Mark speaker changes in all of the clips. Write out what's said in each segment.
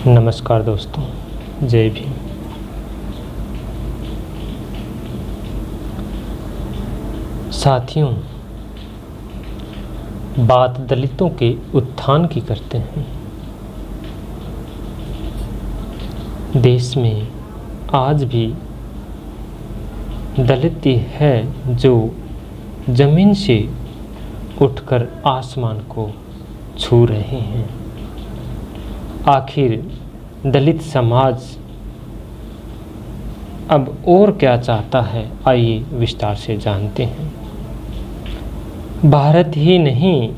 Speaker 1: नमस्कार दोस्तों, जय भीम। साथियों, बात दलितों के उत्थान की करते हैं। देश में आज भी दलित ही है जो जमीन से उठकर आसमान को छू रहे हैं। आखिर दलित समाज अब और क्या चाहता है, आइए विस्तार से जानते हैं। भारत ही नहीं,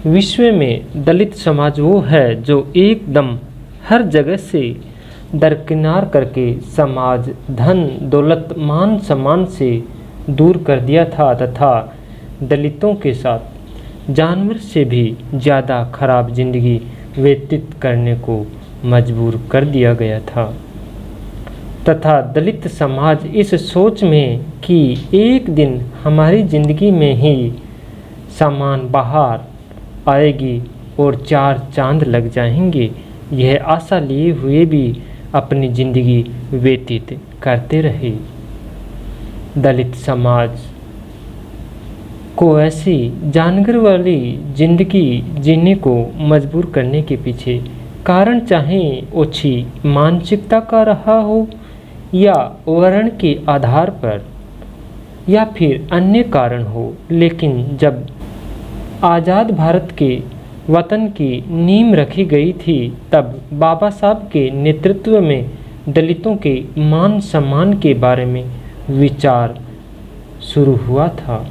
Speaker 1: विश्व में दलित समाज वो है जो एकदम हर जगह से दरकिनार करके समाज धन दौलत मान सम्मान से दूर कर दिया था तथा दलितों के साथ जानवर से भी ज़्यादा खराब जिंदगी व्यतीत करने को मजबूर कर दिया गया था तथा दलित समाज इस सोच में कि एक दिन हमारी ज़िंदगी में ही सामान बाहर आएगी और चार चांद लग जाएंगे, यह आशा लिए हुए भी अपनी ज़िंदगी व्यतीत करते रहे। दलित समाज को ऐसी जानवर वाली ज़िंदगी जीने को मजबूर करने के पीछे कारण चाहे ओछी मानसिकता का रहा हो या वर्ण के आधार पर या फिर अन्य कारण हो, लेकिन जब आज़ाद भारत के वतन की नींव रखी गई थी तब बाबा साहब के नेतृत्व में दलितों के मान सम्मान के बारे में विचार शुरू हुआ था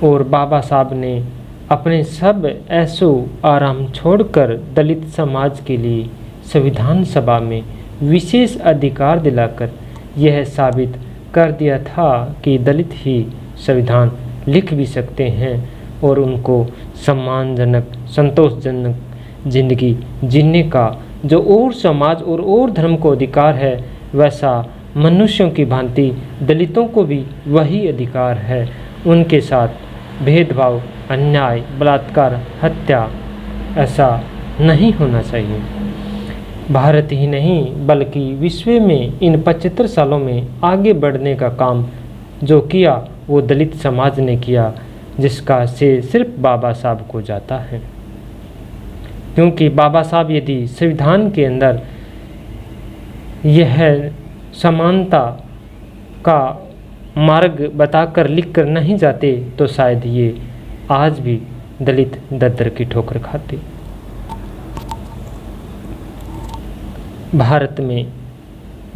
Speaker 1: और बाबा साहब ने अपने सब ऐशो आराम छोड़कर दलित समाज के लिए संविधान सभा में विशेष अधिकार दिलाकर यह साबित कर दिया था कि दलित ही संविधान लिख भी सकते हैं और उनको सम्मानजनक संतोषजनक जिंदगी जीने का जो और समाज और धर्म को अधिकार है, वैसा मनुष्यों की भांति दलितों को भी वही अधिकार है। उनके साथ भेदभाव, अन्याय, बलात्कार, हत्या ऐसा नहीं होना चाहिए। भारत ही नहीं बल्कि विश्व में इन 75 सालों में आगे बढ़ने का काम जो किया वो दलित समाज ने किया, जिसका श्रेय सिर्फ बाबा साहब को जाता है। क्योंकि बाबा साहब यदि संविधान के अंदर यह समानता का मार्ग बताकर लिखकर नहीं जाते तो शायद ये आज भी दलित दर की ठोकर खाते। भारत में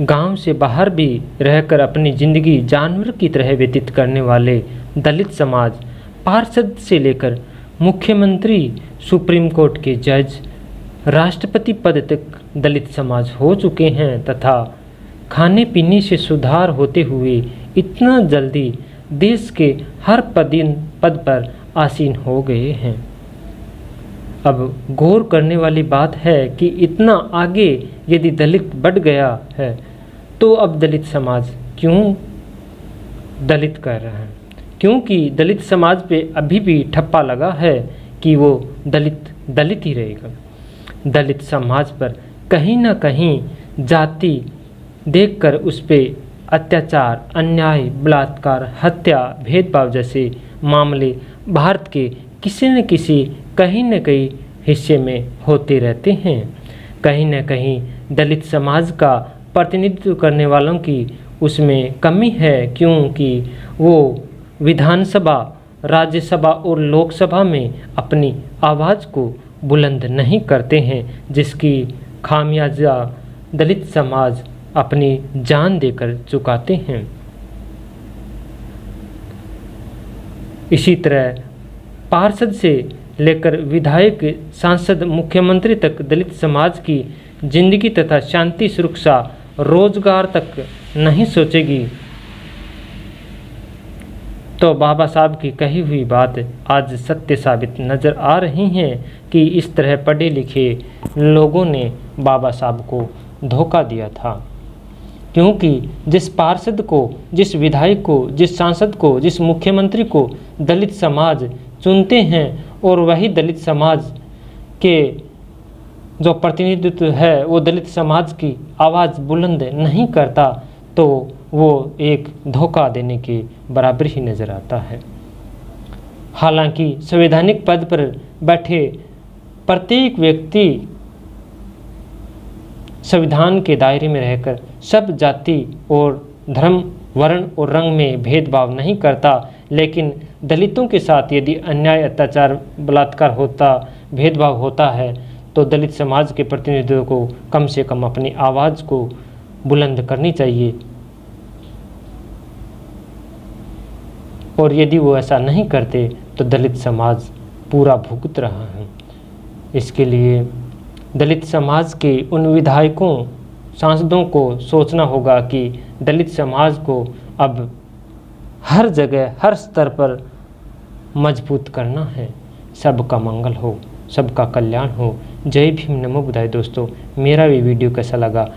Speaker 1: गांव से बाहर भी रहकर अपनी ज़िंदगी जानवर की तरह व्यतीत करने वाले दलित समाज पार्षद से लेकर मुख्यमंत्री, सुप्रीम कोर्ट के जज, राष्ट्रपति पद तक दलित समाज हो चुके हैं तथा खाने पीने से सुधार होते हुए इतना जल्दी देश के हर पद पर आसीन हो गए हैं। अब गौर करने वाली बात है कि इतना आगे यदि दलित बढ़ गया है तो अब दलित समाज क्यों दलित कर रहा है? क्योंकि दलित समाज पे अभी भी ठप्पा लगा है कि वो दलित ही रहेगा। दलित समाज पर कहीं ना कहीं जाति देखकर उस पर अत्याचार, अन्याय, बलात्कार, हत्या, भेदभाव जैसे मामले भारत के किसी न किसी कहीं न कहीं हिस्से में होते रहते हैं। कहीं न कहीं दलित समाज का प्रतिनिधित्व करने वालों की उसमें कमी है, क्योंकि वो विधानसभा, राज्यसभा और लोकसभा में अपनी आवाज़ को बुलंद नहीं करते हैं, जिसकी खामियाजा दलित समाज अपनी जान देकर चुकाते हैं। इसी तरह पार्षद से लेकर विधायक, सांसद, मुख्यमंत्री तक दलित समाज की जिंदगी तथा शांति, सुरक्षा, रोजगार तक नहीं सोचेगी तो बाबा साहब की कही हुई बात आज सत्य साबित नज़र आ रही हैं कि इस तरह पढ़े लिखे लोगों ने बाबा साहब को धोखा दिया था। क्योंकि जिस पार्षद को, जिस विधायक को, जिस सांसद को, जिस मुख्यमंत्री को दलित समाज चुनते हैं और वही दलित समाज के जो प्रतिनिधित्व है वो दलित समाज की आवाज़ बुलंद नहीं करता तो वो एक धोखा देने के बराबर ही नज़र आता है। हालांकि संवैधानिक पद पर बैठे प्रत्येक व्यक्ति संविधान के दायरे में रहकर सब जाति और धर्म, वर्ण और रंग में भेदभाव नहीं करता, लेकिन दलितों के साथ यदि अन्याय, अत्याचार, बलात्कार होता, भेदभाव होता है तो दलित समाज के प्रतिनिधियों को कम से कम अपनी आवाज़ को बुलंद करनी चाहिए। और यदि वो ऐसा नहीं करते तो दलित समाज पूरा भुगत रहा है। इसके लिए दलित समाज के उन विधायकों, सांसदों को सोचना होगा कि दलित समाज को अब हर जगह, हर स्तर पर मजबूत करना है। सबका मंगल हो, सबका कल्याण हो। जय भीम, नमो बुद्धाय। दोस्तों, मेरा भी वीडियो कैसा लगा